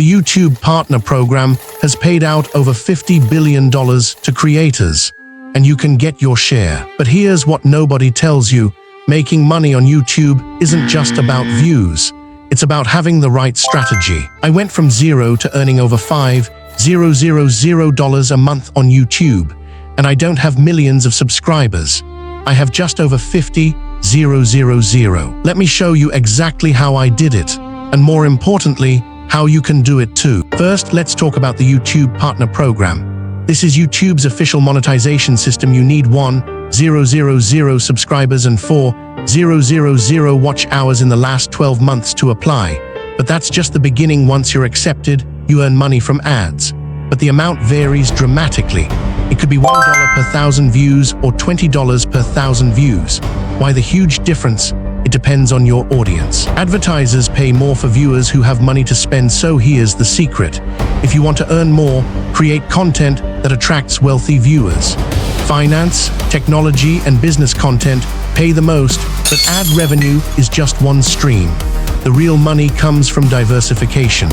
The YouTube Partner Program has paid out over $50 billion to creators, and you can get your share. But here's what nobody tells you. Making money on YouTube isn't just about views. It's about having the right strategy. I went from zero to earning over $5,000 a month on YouTube, and I don't have millions of subscribers. I have just over 50,000. Let me show you exactly how I did it, and more importantly, how you can do it too. First, let's talk about the YouTube Partner Program. This is YouTube's official monetization system. You need 1,000 subscribers and 4,000 watch hours in the last 12 months to apply. But that's just the beginning. Once you're accepted, you earn money from ads. But the amount varies dramatically. It could be $1 per 1,000 views or $20 per 1,000 views. Why the huge difference? It depends on your audience. Advertisers pay more for viewers who have money to spend, so here's the secret. If you want to earn more, create content that attracts wealthy viewers. Finance, technology, and business content pay the most, but ad revenue is just one stream. The real money comes from diversification.